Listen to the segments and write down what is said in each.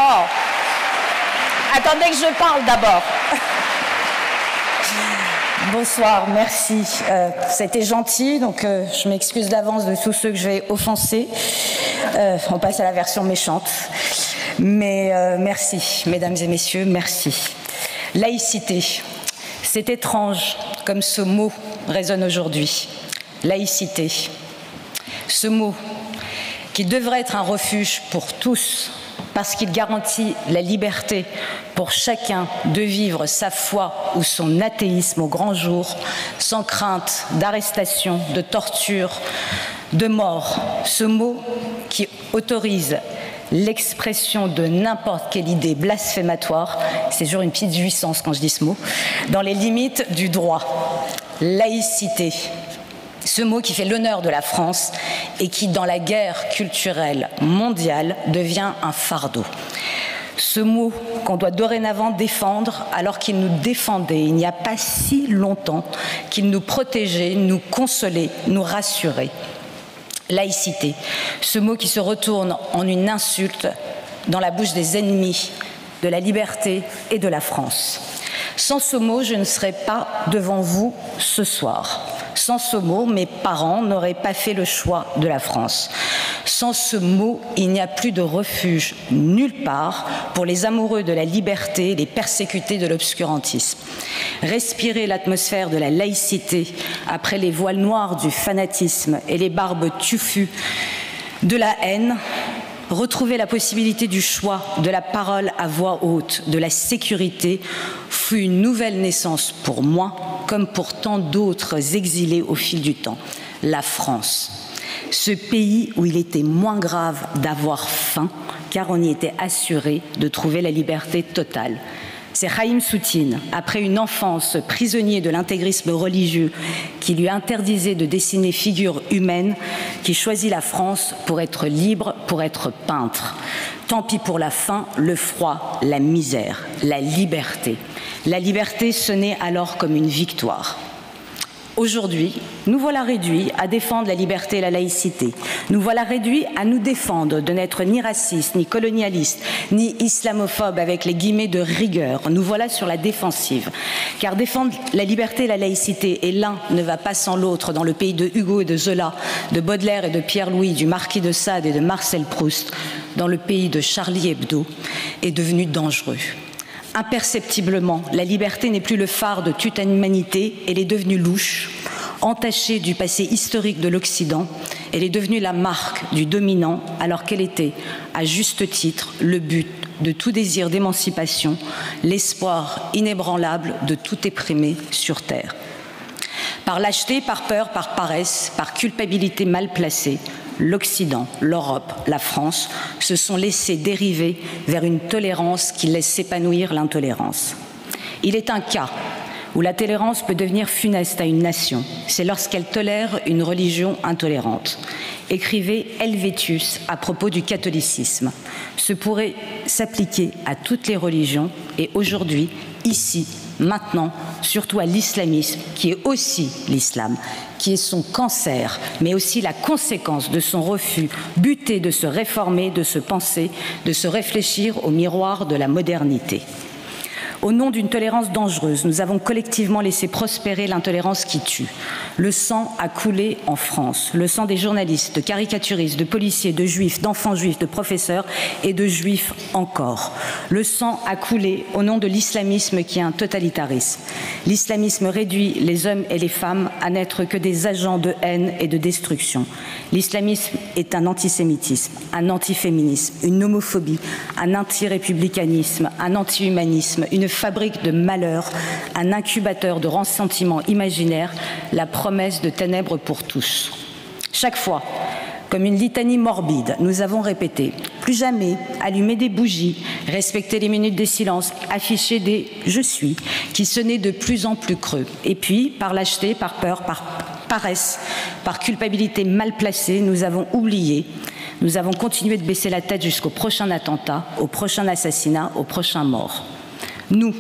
Non. Attendez que je parle d'abord. Bonsoir, merci. C'était gentil, donc je m'excuse d'avance de tous ceux que je vais offenser. On passe à la version méchante. Mais merci, mesdames et messieurs, merci. Laïcité, c'est étrange comme ce mot résonne aujourd'hui. Laïcité, ce mot qui devrait être un refuge pour tous, parce qu'il garantit la liberté pour chacun de vivre sa foi ou son athéisme au grand jour, sans crainte d'arrestation, de torture, de mort. Ce mot qui autorise l'expression de n'importe quelle idée blasphématoire, c'est toujours une petite jouissance quand je dis ce mot, dans les limites du droit. Laïcité. Ce mot qui fait l'honneur de la France et qui, dans la guerre culturelle mondiale, devient un fardeau. Ce mot qu'on doit dorénavant défendre alors qu'il nous défendait il n'y a pas si longtemps, qu'il nous protégeait, nous consolait, nous rassurait. Laïcité, ce mot qui se retourne en une insulte dans la bouche des ennemis de la liberté et de la France. Sans ce mot, je ne serais pas devant vous ce soir. Sans ce mot, mes parents n'auraient pas fait le choix de la France. Sans ce mot, il n'y a plus de refuge nulle part pour les amoureux de la liberté, les persécutés de l'obscurantisme. Respirer l'atmosphère de la laïcité après les voiles noirs du fanatisme et les barbes touffues de la haine, retrouver la possibilité du choix, de la parole à voix haute, de la sécurité, fut une nouvelle naissance pour moi, comme pour tant d'autres exilés au fil du temps. La France, ce pays où il était moins grave d'avoir faim, car on y était assuré de trouver la liberté totale. C'est Haïm Soutine, après une enfance prisonnier de l'intégrisme religieux qui lui interdisait de dessiner figures humaines, qui choisit la France pour être libre, pour être peintre. Tant pis pour la faim, le froid, la misère, la liberté. La liberté sonnait alors comme une victoire. Aujourd'hui, nous voilà réduits à défendre la liberté et la laïcité. Nous voilà réduits à nous défendre de n'être ni racistes, ni colonialistes, ni islamophobes avec les guillemets de rigueur. Nous voilà sur la défensive. Car défendre la liberté et la laïcité, et l'un ne va pas sans l'autre dans le pays de Hugo et de Zola, de Baudelaire et de Pierre-Louis, du Marquis de Sade et de Marcel Proust, dans le pays de Charlie Hebdo, est devenu dangereux. Imperceptiblement, la liberté n'est plus le phare de toute humanité, elle est devenue louche, entachée du passé historique de l'Occident, elle est devenue la marque du dominant alors qu'elle était, à juste titre, le but de tout désir d'émancipation, l'espoir inébranlable de tout éprimé sur terre. Par lâcheté, par peur, par paresse, par culpabilité mal placée, l'Occident, l'Europe, la France se sont laissés dériver vers une tolérance qui laisse s'épanouir l'intolérance. Il est un cas où la tolérance peut devenir funeste à une nation, c'est lorsqu'elle tolère une religion intolérante. Écrivait Helvétius à propos du catholicisme. Ce pourrait s'appliquer à toutes les religions et aujourd'hui, ici, maintenant, surtout à l'islamisme, qui est aussi l'islam, qui est son cancer, mais aussi la conséquence de son refus buté de se réformer, de se penser, de se réfléchir au miroir de la modernité. Au nom d'une tolérance dangereuse, nous avons collectivement laissé prospérer l'intolérance qui tue. Le sang a coulé en France, le sang des journalistes, de caricaturistes, de policiers, de juifs, d'enfants juifs, de professeurs et de juifs encore. Le sang a coulé au nom de l'islamisme qui est un totalitarisme. L'islamisme réduit les hommes et les femmes à n'être que des agents de haine et de destruction. L'islamisme est un antisémitisme, un antiféminisme, une homophobie, un antirépublicanisme, un anti-humanisme, une fabrique de malheur, un incubateur de ressentiments imaginaires, la promesse de ténèbres pour tous. Chaque fois, comme une litanie morbide, nous avons répété « Plus jamais allumer des bougies, respecter les minutes des silences, afficher des « je suis » qui sonnaient de plus en plus creux. » Et puis, par lâcheté, par peur, par paresse, par culpabilité mal placée, nous avons oublié. Nous avons continué de baisser la tête jusqu'au prochain attentat, au prochain assassinat, au prochain mort. Nous,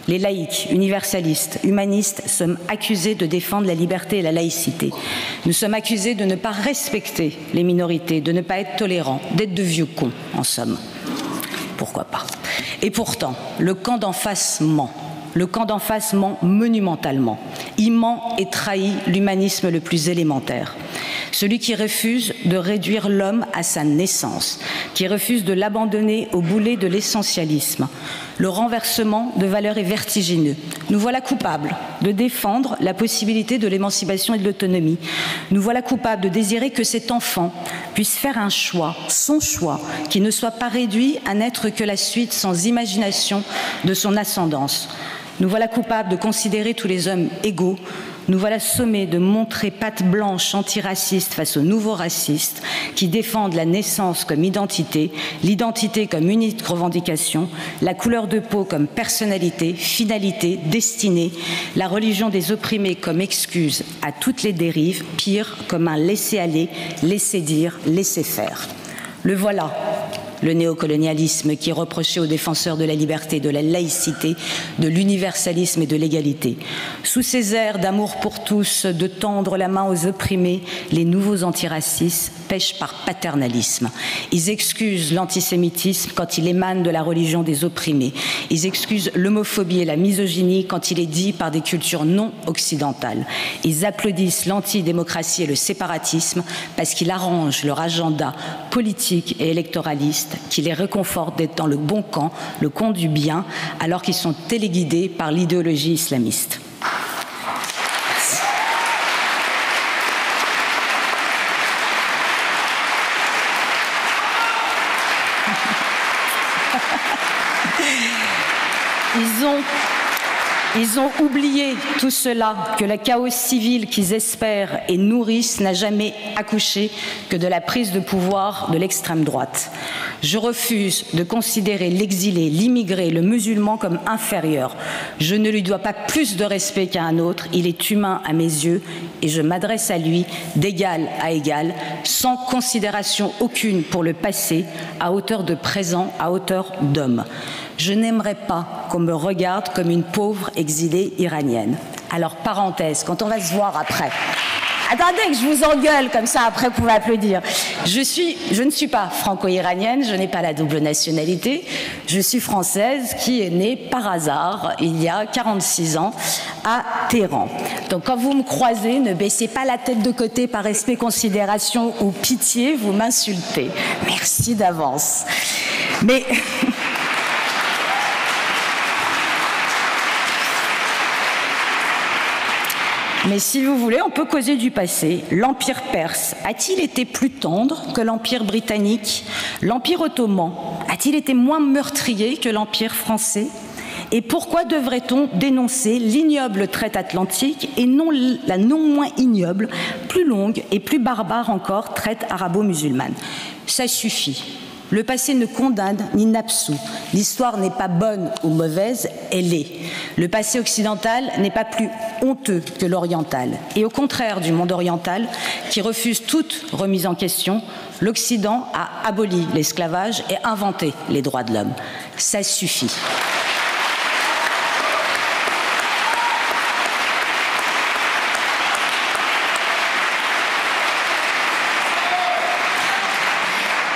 les laïcs, universalistes, humanistes, sommes accusés de défendre la liberté et la laïcité. Nous sommes accusés de ne pas respecter les minorités, de ne pas être tolérants, d'être de vieux cons, en somme. pourquoi pas. Et pourtant, le camp d'en face ment. Le camp d'en face ment monumentalement. Il ment et trahit l'humanisme le plus élémentaire. Celui qui refuse de réduire l'homme à sa naissance, qui refuse de l'abandonner au boulet de l'essentialisme. Le renversement de valeurs est vertigineux. Nous voilà coupables de défendre la possibilité de l'émancipation et de l'autonomie. Nous voilà coupables de désirer que cet enfant puisse faire un choix, son choix, qui ne soit pas réduit à n'être que la suite sans imagination de son ascendance. Nous voilà coupables de considérer tous les hommes égaux. Nous voilà sommés de montrer patte blanche antiracistes face aux nouveaux racistes qui défendent la naissance comme identité, l'identité comme unique revendication, la couleur de peau comme personnalité, finalité, destinée, la religion des opprimés comme excuse à toutes les dérives, pire, comme un laisser-aller, laisser-dire, laisser-faire. Le voilà, le néocolonialisme qui est reproché aux défenseurs de la liberté, de la laïcité, de l'universalisme et de l'égalité. Sous ces airs d'amour pour tous, de tendre la main aux opprimés, les nouveaux antiracistes pêchent par paternalisme. Ils excusent l'antisémitisme quand il émane de la religion des opprimés. Ils excusent l'homophobie et la misogynie quand il est dit par des cultures non occidentales. Ils applaudissent l'antidémocratie et le séparatisme parce qu'il arrange leur agenda politique et électoraliste, qui les réconforte d'être dans le bon camp, le camp du bien, alors qu'ils sont téléguidés par l'idéologie islamiste. Ils ont oublié tout cela, que le chaos civil qu'ils espèrent et nourrissent n'a jamais accouché que de la prise de pouvoir de l'extrême droite. Je refuse de considérer l'exilé, l'immigré, le musulman comme inférieur. Je ne lui dois pas plus de respect qu'à un autre. Il est humain à mes yeux et je m'adresse à lui d'égal à égal, sans considération aucune pour le passé, à hauteur de présent, à hauteur d'homme. Je n'aimerais pas qu'on me regarde comme une pauvre exilée iranienne. Alors, parenthèse, quand on va se voir après, attendez que je vous engueule comme ça, après vous pouvez applaudir. Je ne suis pas franco-iranienne, je n'ai pas la double nationalité, je suis française qui est née par hasard, il y a 46 ans, à Téhéran. Donc quand vous me croisez, ne baissez pas la tête de côté par respect, considération ou pitié, vous m'insultez. Merci d'avance. Mais... Mais si vous voulez, on peut causer du passé. L'Empire perse a-t-il été plus tendre que l'Empire britannique? L'Empire ottoman a-t-il été moins meurtrier que l'Empire français? Et pourquoi devrait-on dénoncer l'ignoble traite atlantique et non la non moins ignoble, plus longue et plus barbare encore traite arabo-musulmane? Ça suffit. Le passé ne condamne ni n'absout. L'histoire n'est pas bonne ou mauvaise, elle est. Le passé occidental n'est pas plus honteux que l'oriental. Et au contraire du monde oriental, qui refuse toute remise en question, l'Occident a aboli l'esclavage et inventé les droits de l'homme. Ça suffit.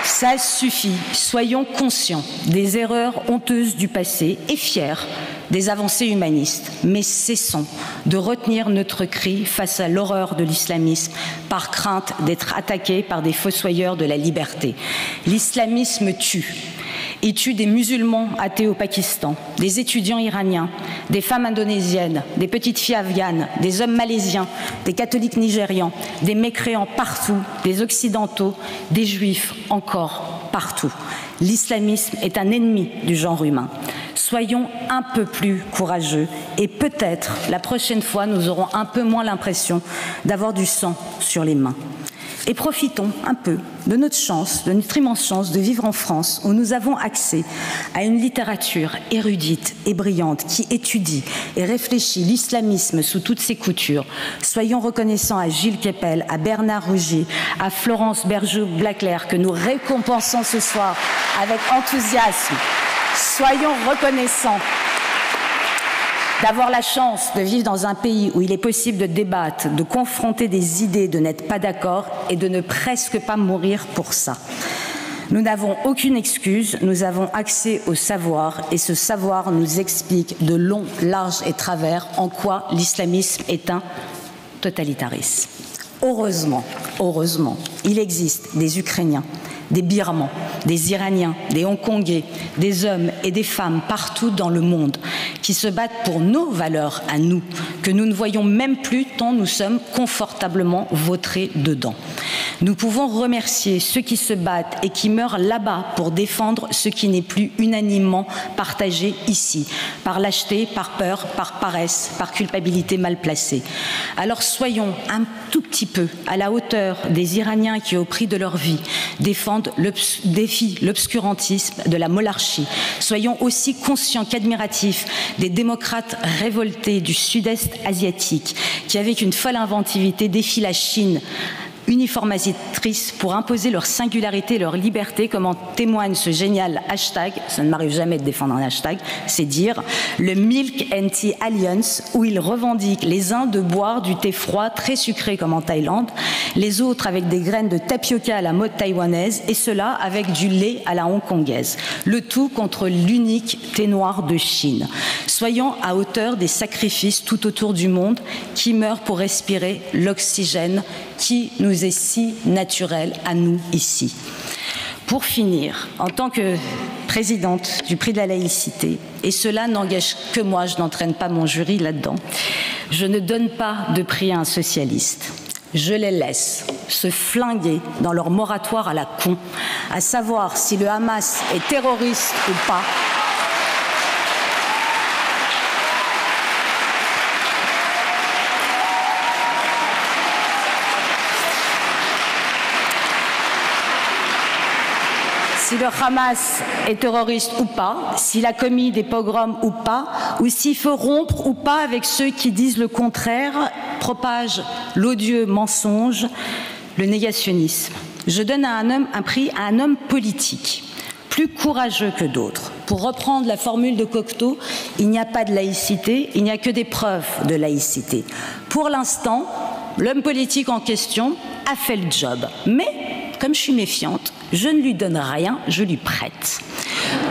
Ça suffit. Soyons conscients des erreurs honteuses du passé et fiers des avancées humanistes. Mais cessons de retenir notre cri face à l'horreur de l'islamisme par crainte d'être attaqués par des fossoyeurs de la liberté. L'islamisme tue. Il tue des musulmans athées au Pakistan, des étudiants iraniens, des femmes indonésiennes, des petites filles afghanes, des hommes malaisiens, des catholiques nigérians, des mécréants partout, des occidentaux, des juifs encore partout. L'islamisme est un ennemi du genre humain. Soyons un peu plus courageux et peut-être la prochaine fois nous aurons un peu moins l'impression d'avoir du sang sur les mains. Et profitons un peu de notre chance, de notre immense chance de vivre en France, où nous avons accès à une littérature érudite et brillante qui étudie et réfléchit l'islamisme sous toutes ses coutures. Soyons reconnaissants à Gilles Kepel, à Bernard Rougier, à Florence Bergeau-Blaclair, que nous récompensons ce soir avec enthousiasme. Soyons reconnaissants d'avoir la chance de vivre dans un pays où il est possible de débattre, de confronter des idées, de n'être pas d'accord et de ne presque pas mourir pour ça. Nous n'avons aucune excuse, nous avons accès au savoir et ce savoir nous explique de long, large et travers en quoi l'islamisme est un totalitarisme. Heureusement, il existe des Ukrainiens, des Birmans, des Iraniens, des Hongkongais, des hommes et des femmes partout dans le monde qui se battent pour nos valeurs à nous, que nous ne voyons même plus tant nous sommes confortablement vautrés dedans. Nous pouvons remercier ceux qui se battent et qui meurent là-bas pour défendre ce qui n'est plus unanimement partagé ici, par lâcheté, par peur, par paresse, par culpabilité mal placée. Alors soyons un tout petit peu à la hauteur des Iraniens qui, au prix de leur vie, défient l'obscurantisme de la monarchie. Soyons aussi conscients qu'admiratifs des démocrates révoltés du sud-est asiatique qui, avec une folle inventivité, défient la Chine uniformisatrice pour imposer leur singularité et leur liberté, comme en témoigne ce génial hashtag, ça ne m'arrive jamais de défendre un hashtag, c'est dire, le Milk and Tea Alliance, où ils revendiquent les uns de boire du thé froid très sucré comme en Thaïlande, les autres avec des graines de tapioca à la mode taïwanaise, et cela avec du lait à la hongkongaise. Le tout contre l'unique thé noir de Chine. Soyons à hauteur des sacrifices tout autour du monde qui meurent pour respirer l'oxygène qui nous est si naturel à nous ici. Pour finir, en tant que présidente du prix de la laïcité, et cela n'engage que moi, je n'entraîne pas mon jury là-dedans, je ne donne pas de prix à un socialiste. Je les laisse se flinguer dans leur moratoire à la con, à savoir si le Hamas est terroriste ou pas. Si le Hamas est terroriste ou pas, s'il a commis des pogroms ou pas, ou s'il faut rompre ou pas avec ceux qui disent le contraire, propagent l'odieux mensonge, le négationnisme. Je donne un prix à un homme politique, plus courageux que d'autres. Pour reprendre la formule de Cocteau, il n'y a pas de laïcité, il n'y a que des preuves de laïcité. Pour l'instant, l'homme politique en question a fait le job, mais comme je suis méfiante, je ne lui donne rien, je lui prête.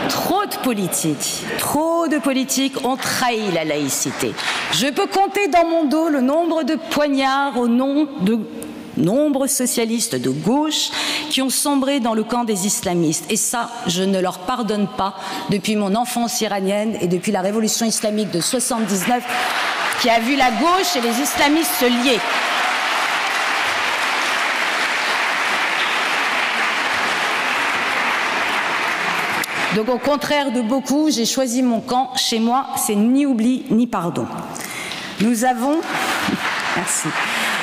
Trop de politiques ont trahi la laïcité. Je peux compter dans mon dos le nombre de poignards au nom de nombreux socialistes de gauche qui ont sombré dans le camp des islamistes. Et ça, je ne leur pardonne pas depuis mon enfance iranienne et depuis la révolution islamique de 79 qui a vu la gauche et les islamistes se lier. Donc au contraire de beaucoup, j'ai choisi mon camp. Chez moi, c'est ni oubli ni pardon. Nous avons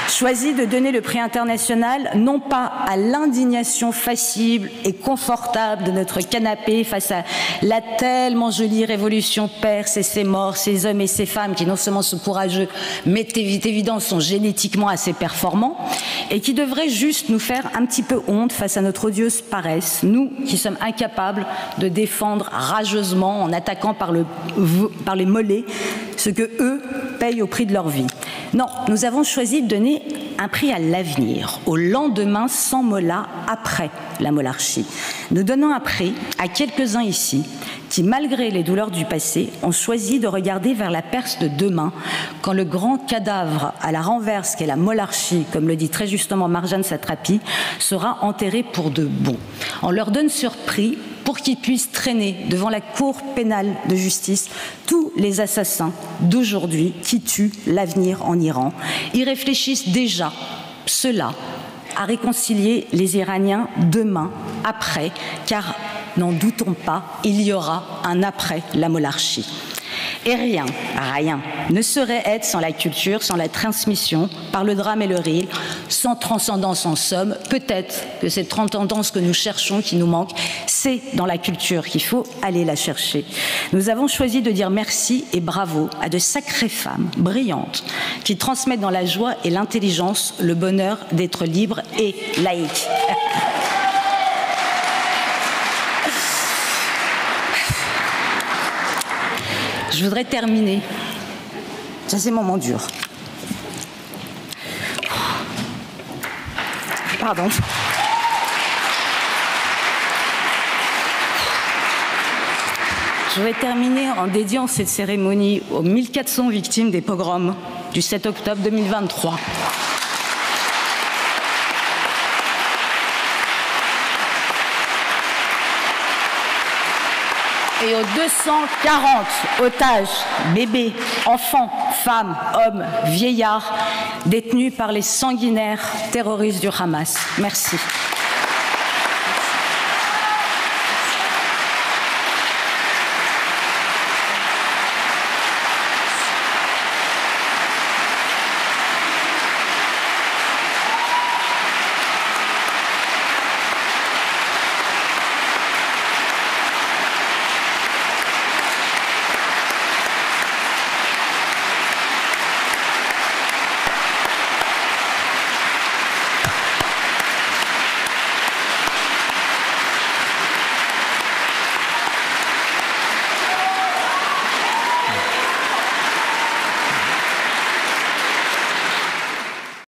choisi de donner le prix international non pas à l'indignation facile et confortable de notre canapé face à la tellement jolie révolution perse et ses morts, ces hommes et ces femmes qui non seulement sont courageux, mais évidemment sont génétiquement assez performants et qui devraient juste nous faire un petit peu honte face à notre odieuse paresse, nous qui sommes incapables de défendre rageusement en attaquant par les mollets ce que eux payent au prix de leur vie. Non, nous avons choisi de donner un prix à l'avenir, au lendemain sans mollah après la monarchie. Nous donnons un prix à quelques-uns ici qui, malgré les douleurs du passé, ont choisi de regarder vers la Perse de demain quand le grand cadavre à la renverse qu'est la monarchie, comme le dit très justement Marjane Satrapi, sera enterré pour de bon. On leur donne surpris pour qu'ils puissent traîner devant la cour pénale de justice tous les assassins d'aujourd'hui qui tuent l'avenir en Iran. Ils réfléchissent déjà, ceux-là, à réconcilier les Iraniens demain, après, car, n'en doutons pas, il y aura un après la monarchie. Et rien ne saurait être sans la culture, sans la transmission, par le drame et le rire, sans transcendance en somme. Peut-être que cette transcendance que nous cherchons, qui nous manque, c'est dans la culture qu'il faut aller la chercher. Nous avons choisi de dire merci et bravo à de sacrées femmes brillantes qui transmettent dans la joie et l'intelligence le bonheur d'être libre et laïque. Je voudrais terminer. Ça, c'est un moment dur. Je vais terminer en dédiant cette cérémonie aux 1400 victimes des pogroms du 7 octobre 2023. Et aux 240 otages, bébés, enfants, femmes, hommes, vieillards, détenus par les sanguinaires terroristes du Hamas. Merci.